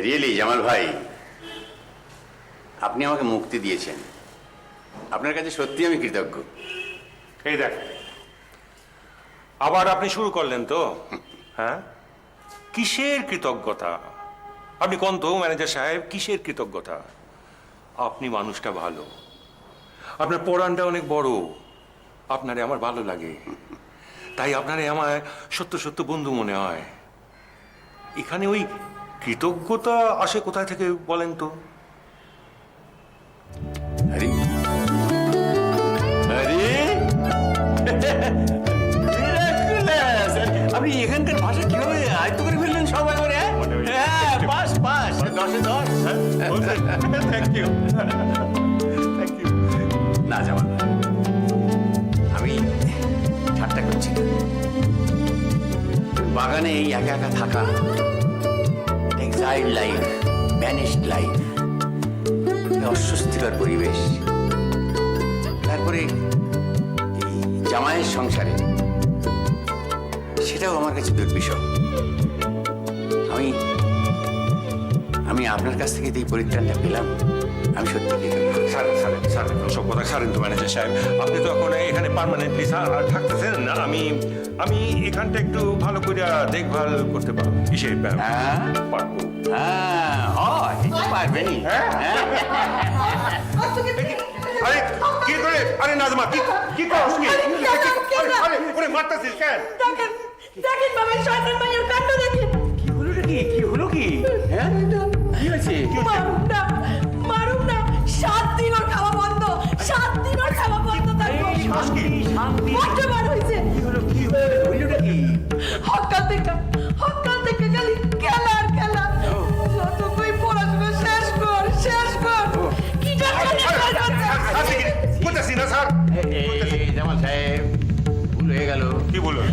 Really Jamal ভাই, আপনি আমাকে মুক্তি দিয়েছেন। আপনার কাছে সত্যি আমি কৃতজ্ঞ। এই দেখ, আবার আপনি শুরু করলেন তো? হ্যাঁ, কিসের কৃতজ্ঞতা? আপনি কোন তো ম্যানেজার সাহেব, কিসের কৃতজ্ঞতা? আপনি মানুষটা ভালো, আপনার পড়ানটা অনেক বড়, আপনারে আমার ভালো লাগে, তাই আপনারে আমার সত্য সত্য বন্ধু মনে হয়। এখানে ওই কৃতজ্ঞতা আসে কোথায় থেকে বলেন তো? আরে আরে Miraculous! আপনি এখানকার ভাষা কিভাবে আয়ত্ত করে ফেললেন সবাই করে? হ্যাঁ, পাস পাস, 10-এ 10। Thank you, thank you. না জামাল ভাই, আমি ঠাট্টা করছি না। বাগানে এই একা একা থাকা, এক্সাইল্ড লাইফ, ভ্যানিশড লাইফ, অস্বস্তিকর পরিবেশ, তারপরে এই জামাইয়ের সংসারে, সেটাও আমার কাছে দুর্বিষহ। আমি আমি আপনার কাছ থেকে এই পরিত্রাণটা পেলাম, আমি সত্যি কৃতজ্ঞ। সারেন সব কথা সারেন তো ম্যানেজার সাহেব। আপনি তো এখন এখানে পার্মানেন্টলি থাকতেছেন না। আমি এখানটা একটু ভালো করে দেখভাল করতে পারবো। কিসের হ্যাঁ? পারবো? হ্যাঁ, হয়, পারবেনই। আরে কি করে? আরে নাজমা, কি করছ কি? আরে ওরে মারতাছিস কেন? দেখেন দেখেন বাবা, শয়তান ভাইয়ের কাণ্ড দেখেন। কি হলো রে? কি হলো? কি হ্যাঁ, কি হয়েছে? মারুন না, মারুন না। 7 দিন ওর খাওয়া বন্ধ, 7 দিন ওর খাওয়া বন্ধ। তার বড্ড বার হয়েছে। হইলোটা কি? সকাল থেকে খালি খেলা আর খেলা। যত কই পড়াশোনা শেষ কর। কি করতেছি না স্যার। জামাল সাহেব, ভুল হয়ে গেল। কি বললো?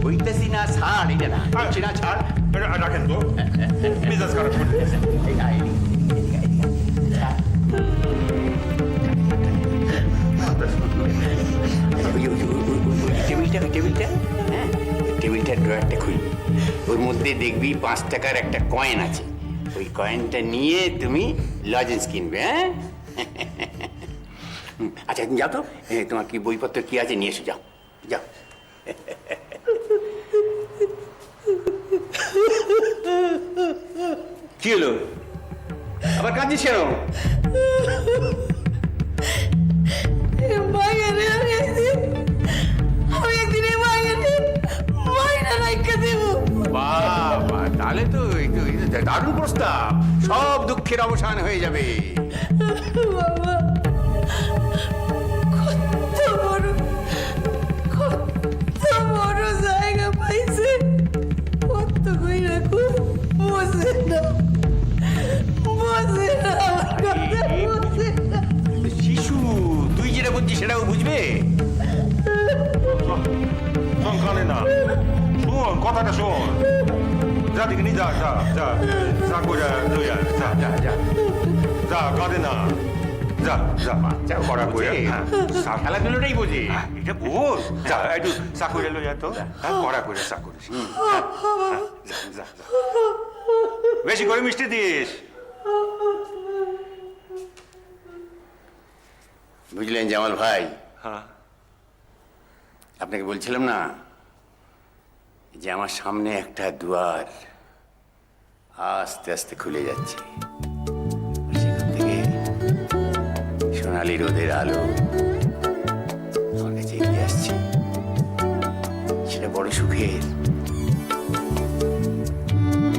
বইতেছি না ছাড়, এটা না বলছি না ছাড়। রাখেন তো, মেজাজ খারাপ করে। এই আয়, এদিকে আয়, এদিকে আয়। টেবিলটা হ্যাঁ, টেবিলটার ড্রয়ারটা খুলবি, ওর মধ্যে দেখবি 5 টাকার একটা কয়েন আছে। ওই কয়েনটা নিয়ে তুমি লজেন্স কিনবে। হ্যাঁ, আচ্ছা তুমি যাও তো, তোমার কি বইপত্র কি আছে নিয়ে এসো, যাও যাও। কি হলো? আবার কাঁদছিস কেন? মাইয়ারে আমি একদিন এই মাইয়ারে মাইনা রাইখা দেবো। বাবা, তাহলে তো এই তো দারুণ প্রস্তাব, সব দুঃখের অবসান হয়ে যাবে। বাবা, কত বড় জায়গা পাইছে, কত কইরা বোঝে না আমার কথা বোঝে না। শিশু, তুই যেটা বুঝছিস সেটাও বুঝবে। কানে না, শোন কথাটা শোন। যা দেখিনি, যা যা যা যা করে লইয়া যা যা যা যা, কাঁদে না, যা যা যা, করা করে। হ্যাঁ, খেলাধুলোটাই বোঝে। এটা বোঝ, যা একটু চা করে লইয়া তো, হ্যাঁ কড়া করে চা করিস। যা যা যা, বেশি করে মিষ্টি দিস। বুঝলেন জামাল ভাই, হ্যাঁ, আপনাকে বলছিলাম না যে আমার সামনে একটা দুয়ার আস্তে আস্তে খুলে যাচ্ছে। সেখান থেকে সোনালি রোদের আলো আমার কাছে এগিয়ে আসছে। সেটা বড় সুখের।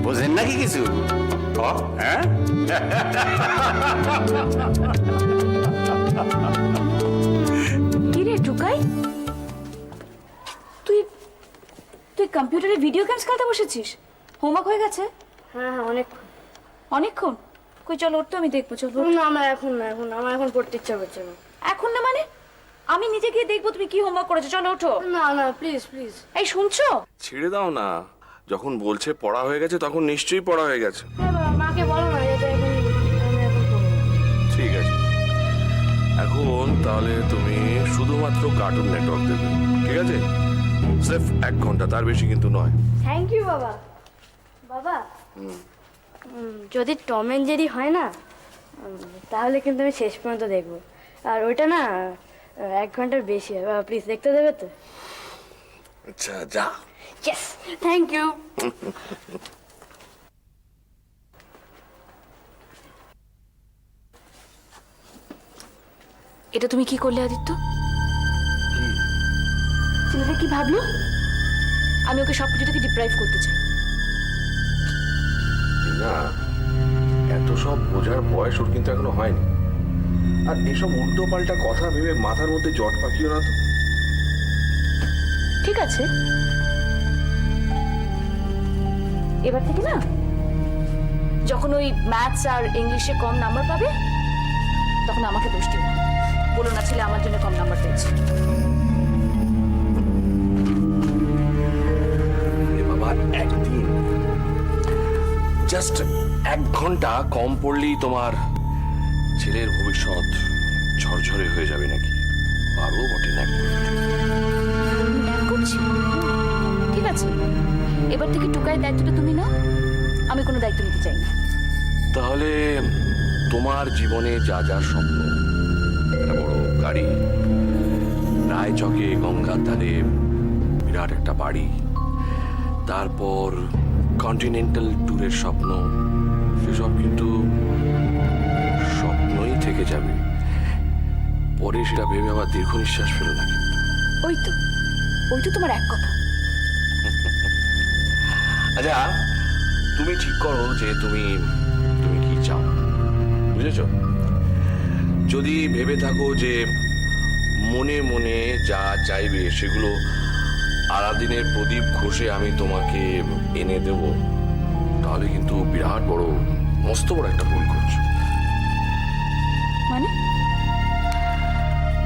বোঝেন নাকি কিছু? হ্যাঁ, কি রে টুকাই, তুই কম্পিউটারে ভিডিও গেমস খেলতে বসেছিস? হোমওয়ার্ক হয়ে গেছে? হ্যাঁ অনেকক্ষণ? কই চলো, ওর তো আমি দেখবো। চলো। না, আমার এখন পড়তে ইচ্ছা করছে না। এখন না মানে? আমি নিজে গিয়ে দেখবো তুমি কি হোমওয়ার্ক করেছো। চলো ওঠো। না প্লিজ। এই শুনছো? ছেড়ে দাও না, যখন বলছে পড়া হয়ে গেছে তখন নিশ্চয়ই পড়া হয়ে গেছে। হ্যাঁ বাবা, মাকে বলো না এটা আমি এখন করবো না। ঠিক আছে, এখন তাহলে তুমি শুধুমাত্র কার্টুন নেটওয়ার্ক দেবে, ঠিক আছে? সির্ফ 1 ঘন্টা, তার বেশি কিন্তু নয়। থ্যাংক ইউ বাবা। বাবা যদি টম এন্ড জেরি হয় না তাহলে কিন্তু আমি শেষ পর্যন্ত দেখবো। আর ওইটা না 1 ঘন্টার বেশি হবে। প্লিজ দেখতে দেবে তো? আচ্ছা যা। Yes, thank you. এটা তুমি কি করলে আদিত্য? ছেলেটা কি ভাবলো? আমি ওকে সবকিছু থেকে ডিপ্রাইভ করতে চাই। না, এত সব বোঝার বয়স ওর কিন্তু এখনো হয়নি। আর এসব উল্টো পাল্টা কথা ভেবে মাথার মধ্যে জট পাকিও না তো। ঠিক আছে, এবার থেকে না যখন ওই ম্যাথস আর ইংলিশে কম নাম্বার পাবে তখন আমাকে দোষ দিও না। বলো না ছেলে আমার জন্য কম নাম্বার পেয়েছে। বাবা একদিন জাস্ট 1 ঘন্টা কম পড়লেই তোমার ছেলের ভবিষ্যৎ ঝরঝরে হয়ে যাবে নাকি? পারো বটে ন্যাক করতে। ন্যাক করছি? ঠিক আছে, এবার থেকে টুকাই দায়িত্বটা তুমি নাও, আমি কোনো দায়িত্ব নিতে চাই না। তাহলে তোমার জীবনে যা যা স্বপ্ন, একটা বড় গাড়ি, রায়চকে গঙ্গার ধারে বিরাট একটা বাড়ি, তারপর কন্টিনেন্টাল ট্যুরের স্বপ্ন, সেসব কিন্তু স্বপ্নই থেকে যাবে। পরে সেটা ভেবে আবার দীর্ঘ নিঃশ্বাস ফেলো না। ওই তো তোমার এক কথা। আচ্ছা, তুমি ঠিক করো যে তুমি কি চাও, বুঝেছ? যদি ভেবে থাকো যে মনে মনে যা চাইবে সেগুলো আলাদিনের প্রদীপ ঘষে আমি তোমাকে এনে দেব, তাহলে কিন্তু বিরাট বড় মস্ত বড় একটা ভুল করছো।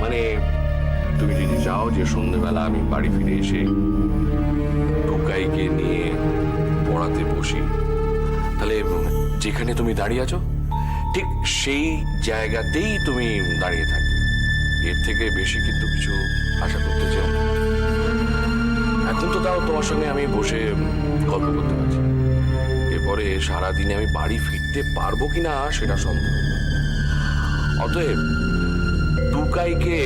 মানে তুমি যদি চাও যে সন্ধ্যেবেলা আমি বাড়ি ফিরে এসে টুকাইকে নিয়ে পড়াতে বসি, তাহলে যেখানে তুমি দাঁড়িয়ে আছো ঠিক সেই জায়গাতেই তুমি দাঁড়িয়ে থাকবে। এর থেকে বেশি কিন্তু কিছু আশা করতে চাও না। এখন তো তাও তোমার সঙ্গে আমি বসে গল্প করতে পারছি, এরপরে সারাদিনে আমি বাড়ি ফিরতে পারবো কিনা সেটা সন্দেহ। অতএব টুকাইকে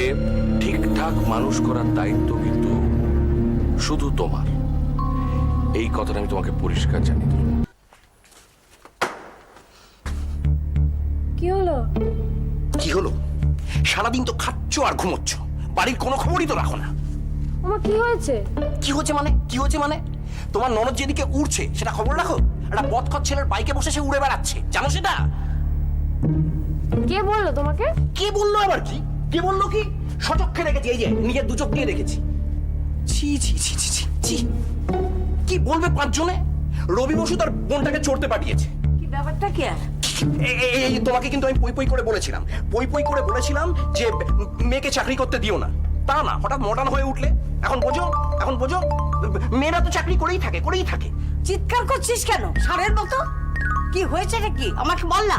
ঠিকঠাক মানুষ করার দায়িত্ব কিন্তু শুধু তোমার। এই কথাটা আমি তোমাকে পরিষ্কার জানিয়ে দিলাম। কি হলো? কি হলো? সারাদিন তো খাচ্ছ আর ঘুমোচ্ছ, বাড়ির কোনো খবরই তো রাখো না। আমার কি হয়েছে? কি হচ্ছে মানে তোমার ননদ যেদিকে উড়ছে সেটা খবর রাখো? একটা বদখত ছেলের বাইকে বসে সে উড়ে বেড়াচ্ছে, জানো সেটা? কে বললো তোমাকে? কে বললো আবার? কে বললো কি? সচক্ষে দেখেছি, এই যে নিজের 2 চোখ দিয়ে দেখেছি। ছি ছি ছি ছি ছি ছি। কি বলবে 5 জনে? রবি বসু তার বোনটাকে চড়তে পাঠিয়েছে। কি ব্যাপারটা কি? এই তোমাকে কিন্তু আমি পই করে বলেছিলাম যে মেয়েকে চাকরি করতে দিও না। তা না, হঠাৎ মডার্ন হয়ে উঠলে। এখন বোঝো মেয়েরা তো চাকরি করেই থাকে। চিৎকার করছিস কেন ষাঁড়ের মতো? কি হয়েছে কি আমাকে বল না।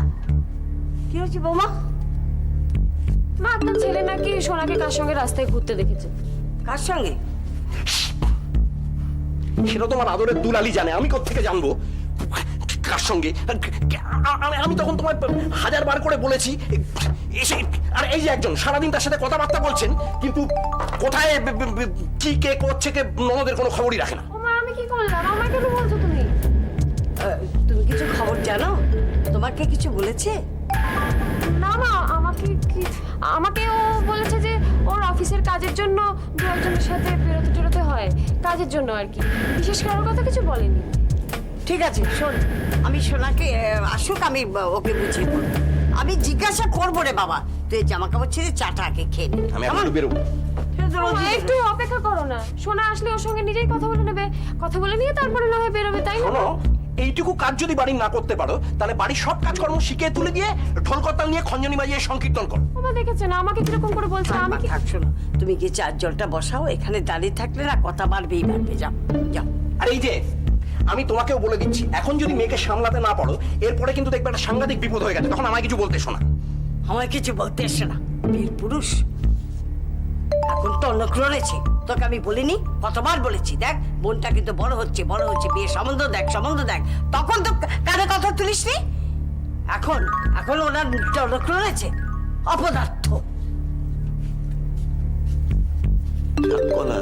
কি হয়েছে বৌমা? মা, আপনার ছেলে নাকি সোনাকে কার সঙ্গে রাস্তায় ঘুরতে দেখেছে। কার সঙ্গে? সেটা তোমার আদরের দুলালি জানে, আমি কোত্থেকে জানবো কার সঙ্গে? আমি তখন তোমায় 1000 বার করে বলেছি এসে। আর এই যে একজন সারাদিন তার সাথে কথাবার্তা বলছেন, কিন্তু কোথায় কি কে করছে কে ননদের কোনো খবরই রাখে না। মা, আমি কি করলাম? আমাকে কেন বলছো তুমি? তুমি কিছু খবর জানো? তোমাকে কিছু বলেছে? না মা, আমাকে ও বলেছে যে ওর অফিসের কাজের জন্য 2-1জনের সাথে বেরোতে হয়, কাজের জন্য আর কি। বিশেষ কারোর কথা কিছু বলেনি। ঠিক আছে, শোন, আমি সোনাকে আসুক, আমি ওকে বুঝিয়ে বলবো। আমি জিজ্ঞাসা করবো রে বাবা। তুই জামা কাপড় ছেড়ে চাটা আগে খেয়ে নে। আমি এখন একটু বেরোবো। মা, একটু অপেক্ষা করো না। সোনা আসলে ওর সঙ্গে নিজেই কথা বলে নেবে। কথা বলে নিয়ে তারপরে না হয় বেরোবে, তাই না? শোনো, এইটুকু কাজ যদি বাড়ি না করতে পারো, তাহলে বাড়ির সব কাজকর্ম শিখিয়ে তুলে দিয়ে ঢোল করতাল নিয়ে খঞ্জনি বাজিয়ে সংকীর্তন করো। বাবা দেখেছে না আমাকে কিরকম করে বলছে। আমি কি থাক, শোনো, তুমি গিয়ে চার জলটা বসাও। এখানে দাঁড়িয়ে থাকলে না কথা বাড়বেই। যাও। আর এই যে আমি তোমাকেও বলে দিচ্ছি, এখন যদি মেয়েকে সামলাতে না পারো, এরপরে কিন্তু দেখবে একটা সাংঘাতিক বিপদ হয়ে গেছে। তখন আমায় কিছু বলতে এসো না। আমায় কিছু বলতে এসে না, বীর পুরুষ এখন টনক রয়েছে। তোকে আমি বলিনি? কতবার বলেছি, দেখ বোনটা কিন্তু বড় হচ্ছে, বিয়ে সম্বন্ধ দেখ। তখন তো কানে কথা তুলিসনি। এখন ওনার চলক রয়েছে অপদার্থ। কলা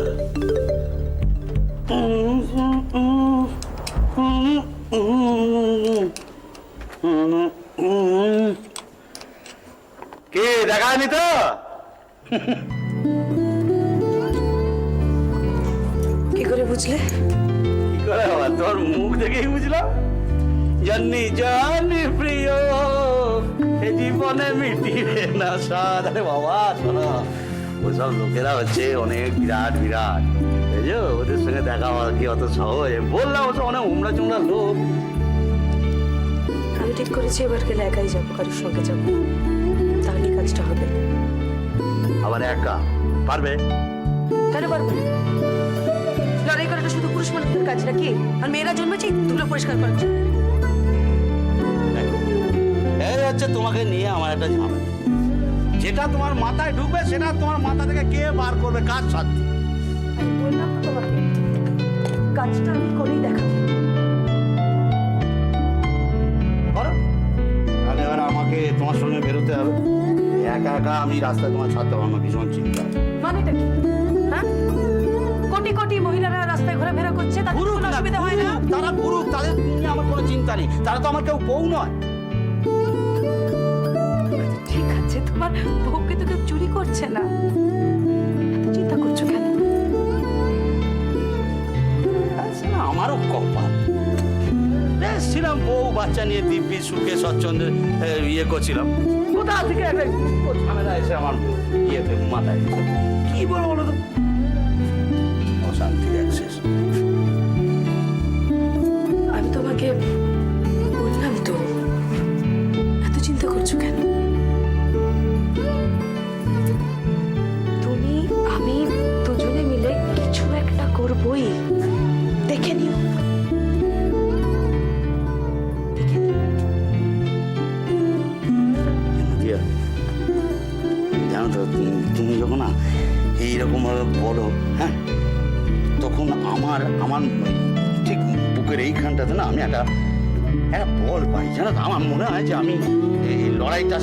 কে দেখায়নি তো? কি করে বুঝলে? কি করে বাবা, তোর মুখ দেখেই বুঝলাম। জানি প্রিয় এ জীবনে মিটিবে না স্বাদ। আরে বাবা শোনো, ওইসব লোকেরা হচ্ছে অনেক বিরাট বুঝছো, ওদের সঙ্গে দেখা হওয়া কি অত সহজ? বললাম ওসব অনেক উমরা চুমরা লোক। আমি ঠিক করেছি এবার গেলে একাই যাবো, কারোর সঙ্গে যাবো, তাহলে কাজটা হবে। আবার একা পারবে? কেন পারবো না? লড়াই করাটা শুধু পুরুষ মানুষদের কাজ নাকি? আর মেয়েরা জন্মেছি ধুলো পরিষ্কার করার জন্য। এই হচ্ছে তোমাকে নিয়ে আমার একটা ঝামেলা। যেটা তোমার মাথায় ঢুকবে সেটা তোমার মাথা থেকে কে বার করবে? কাজ সাধ্যি। আমি বললাম তো তোমাকে, কাজটা আমি করেই দেখাবো। করো, তাহলে এবার আমাকে তোমার সঙ্গে বেরোতে হবে। একা একা আমি রাস্তায় তোমার ছাড়তে পারবো না, ভীষণ চিন্তা। মানেটা কি? হ্যাঁ, কোটি কোটি মহিলারা রাস্তায় ঘোরাফেরা করছে, তাদের কোনো অসুবিধা হয় না? তারা পুরুষ, তাদের নিয়ে আমার কোনো চিন্তা নেই। তারা তো আমার কেউ বউ নয়। ঠিক আছে, তোমার বউকে তো কেউ চুরি করছে না, এত চিন্তা করছো কেন? আচ্ছা, আমারও কপাল। বেশ ছিলাম, বউ বাচ্চা নিয়ে দিব্যি সুখে স্বচ্ছন্দে ইয়ে করছিলাম। কোথা থেকে একটা ঝামেলা এসে আমার ইয়েতে মাথায় এসে। কি বলবো বলো তো, অশান্তির অ্যাক্সেস। আমি তোমাকে বললাম তো, এত চিন্তা করছো কেন? তুমি আমি দুজনে মিলে কিছু একটা করবই, দেখে নিও। জানো তো, তুমি যখন না এইরকম ভাবে বলো, হ্যাঁ, তখন আমার ঠিক বুকের এইখানটাতে না আমি একটা বল পাই। জানো তো, আমার মনে হয় যে আমি এই লড়াইটা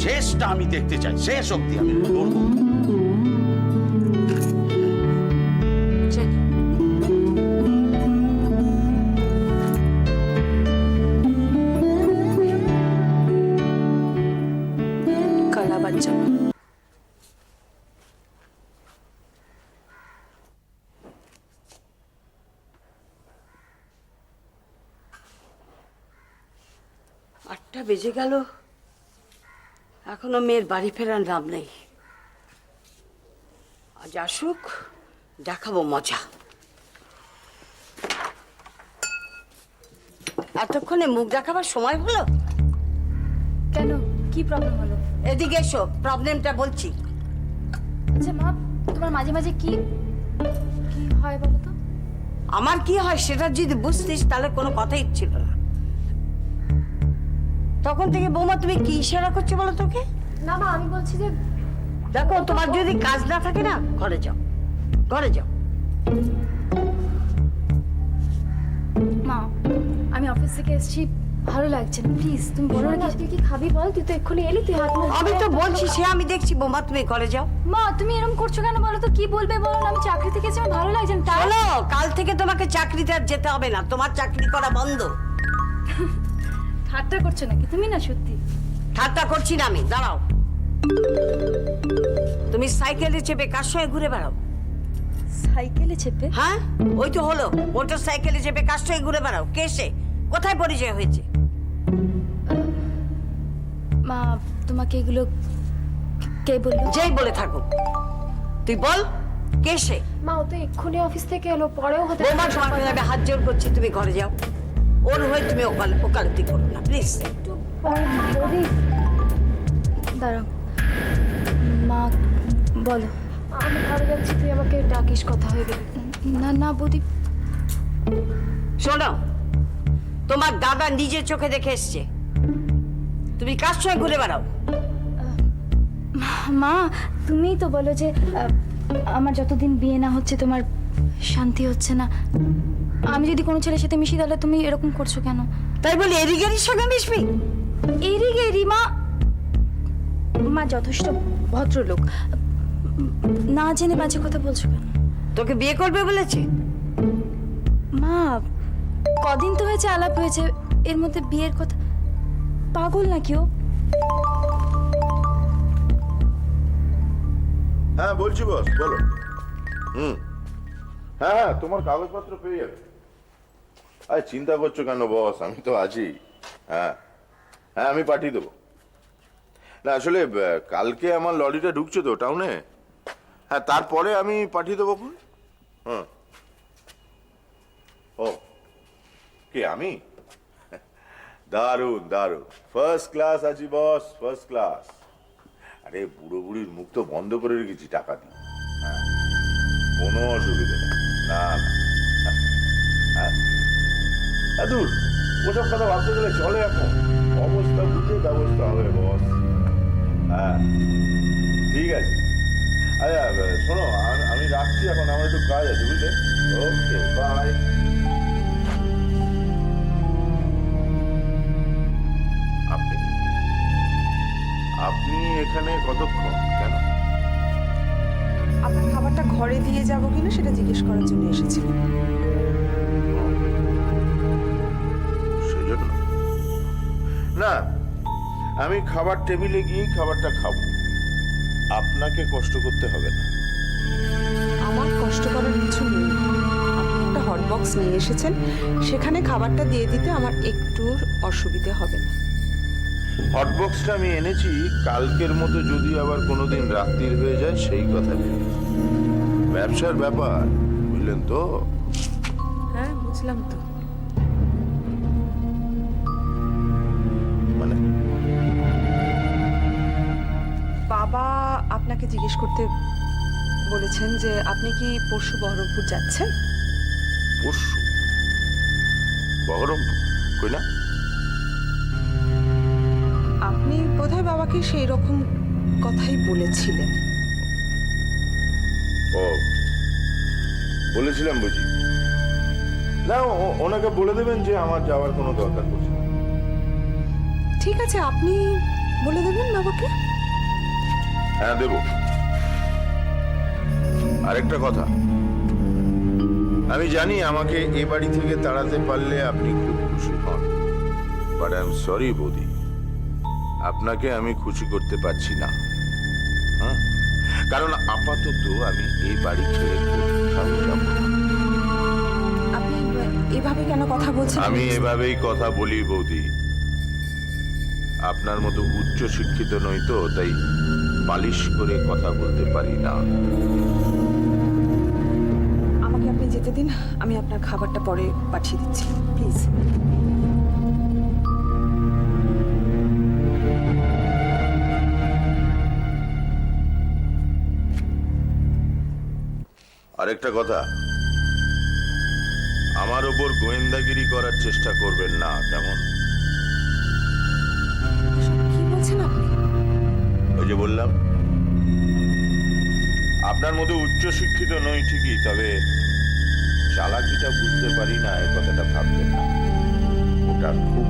শেষটা আমি দেখতে চাই, শেষ অবধি আমি লড়বো। কাল আবার যাবো। আটটা বেজে গেল, এখনো মেয়ের বাড়ি ফেরার নাম নেই। আজ আসুক, দেখাবো মজা। এতক্ষণে মুখ দেখাবার সময় হলো? কেন, কি প্রবলেম হলো? এদিকে এসো, প্রবলেমটা বলছি। আচ্ছা মা, তোমার মাঝে মাঝে কি কি হয় বলো তো? আমার কি হয় সেটা যদি বুঝতিস তাহলে কোনো কথাই ছিল না। তখন থেকে বৌমা তুমি কি ইশারা করছো বলো তোকে? না মা, আমি বলছি যে দেখো, তোমার যদি কাজ না থাকে না, ঘরে যাও। মা, আমি অফিস থেকে এসেছি, ভালো লাগছে না, প্লিজ তুমি বলো না। তুই কি খাবি বল? তুই তো এক্ষুনি এলি, তুই হাত মুখ আমি তো বলছি, সে আমি দেখছি। বৌমা তুমি ঘরে যাও। মা, তুমি এরকম করছো কেন বলো তো? কি বলবে বলো না? আমি চাকরি থেকে এসে আমার ভালো লাগছে না। তাই চলো, কাল থেকে তোমাকে চাকরিতে আর যেতে হবে না, তোমার চাকরি করা বন্ধ। ঠাট্টা করছো নাকি তুমি? না সত্যি ঠাট্টা করছি না আমি। দাঁড়াও, তুমি সাইকেলে চেপে কার সঙ্গে ঘুরে বেড়াও? সাইকেলে চেপে? হ্যাঁ, ওই তো হলো, মোটর সাইকেলে চেপে কার সঙ্গে ঘুরে বেড়াও? কে সে? কোথায় পরিচয় হয়েছে? মা, তোমাকে এগুলো কে বললো? যেই বলে থাকো, তুই বল, কে সে? মা, ও তো এক্ষুনি অফিস থেকে এলো, পরেও হতে বৌমার সঙ্গে আমি হাত জোর করছি, তুমি ঘরে যাও। ওর হয়ে তুমি ওকালতি করো না প্লিজ। একটু বৌদি, দাঁড়াও মা, বলো। আমি ঘরে যাচ্ছি, তুই আমাকে ডাকিস, কথা হয়ে গেলে। না না বৌদি, শোনো, তোমার দাদা নিজের চোখে দেখে এসছে তুমি কার সঙ্গে ঘুরে বেড়াও। মা তুমিই তো বলো যে আমার যতদিন বিয়ে না হচ্ছে তোমার শান্তি হচ্ছে না। আমি যদি কোনো ছেলের সাথে মিশি তাহলে তুমি এরকম করছো কেন? তাই বলি এরিগেরির সঙ্গে মিশবি? এরি মা, মা যথেষ্ট ভদ্রলোক, না জেনে বাজে কথা বলছো কেন? তোকে বিয়ে করবে বলেছে? মা কদিন তো হয়েছে আলাপ হয়েছে, এর মধ্যে বিয়ের কথা? পাগল নাকি ও? হ্যাঁ বলছি বস, বলো। হ্যাঁ, তোমার কাগজপত্র পেয়ে যাবে। আরে চিন্তা করছো কেন বস, আমি তো আছি। হ্যাঁ, আমি পাঠিয়ে দেবো। না আসলে কালকে আমার লরিটা ঢুকছে তো টাউনে। হ্যাঁ, তারপরে আমি পাঠিয়ে দেবো। হ্যাঁ। ও কে, আমি? দারুণ দারুণ, ফার্স্ট ক্লাস আছি বস, ফার্স্ট ক্লাস। আরে বুড়ো বুড়ির মুখ তো বন্ধ করে রেখেছি টাকা দিয়ে। হ্যাঁ, কোনো অসুবিধা নেই। না না, হ্যাঁ দূর, ওসব কথা ভাবতে গেলে চলে এখন। অবস্থা বুঝে ব্যবস্থা হবে বস। হ্যাঁ ঠিক আছে। আচ্ছা শোনো, আমি রাখছি এখন, আমার একটু কাজ আছে বুঝলে। Okay bye. আপনি আপনি এখানে কতক্ষণ? কেন? আপনার খাবারটা ঘরে দিয়ে যাবো কিনা সেটা জিজ্ঞেস করার জন্য এসেছিলাম। সেজন্য না, আমি খাবার টেবিলে গিয়ে খাবারটা খাবো, আপনাকে কষ্ট করতে হবে না। আমার কষ্ট করার কিছু নেই। আপনি একটা হট বক্স নিয়ে এসেছেন, সেখানে খাবারটা দিয়ে দিতে আমার একটু অসুবিধে হবে না। হটবক্সটা আমি এনেছি কালকের মতো যদি আবার কোনোদিন রাত্রির হয়ে যায় সেই কথা ভেবে। ব্যবসার ব্যাপার, বুঝলেন তো? হ্যাঁ বুঝলাম তো। মানে বাবা আপনাকে জিজ্ঞেস করতে বলেছেন যে আপনি কি পরশু বহরমপুর যাচ্ছেন? পরশু বহরমপুর? কই না। আপনি বোধহয় বাবাকে সেই রকম কথাই বলেছিলেন। ও বলেছিলাম বুঝি। না, ওনাকে বলে দেবেন যে আমার যাওয়ার কোনো দরকার পড়ছে না। ঠিক আছে, আপনি বলে দেবেন বাবাকে। হ্যাঁ দেব। আরেকটা কথা, আমি জানি আমাকে এ বাড়ি থেকে তাড়াতে পারলে আপনি খুব খুশি হন, বাট আই এম সরি বৌদি, আপনাকে আমি খুশি করতে পারছি না। হ্যাঁ, কারণ আপাতত আমি এই বাড়ি ছেড়ে কোথাও যাব না। আপনি এভাবে কেন কথা বলছেন? আমি এভাবেই কথা বলি বৌদি। আপনার মতো উচ্চ শিক্ষিত নই তো, তাই পালিশ করে কথা বলতে পারি না। আমাকে আপনি যেতে দিন, আমি আপনার খাবারটা পরে পাঠিয়ে দিচ্ছি প্লিজ। আরেকটা কথা, আমার ওপর গোয়েন্দাগিরি করার চেষ্টা করবেন না, কেমন? কি বলছেন আপনি? ওই যে বললাম, আপনার মতো উচ্চ শিক্ষিত নই ঠিকই, তবে চালাকিটা বুঝতে পারি না, এই কথাটা ভাববেন না। ওটা খুব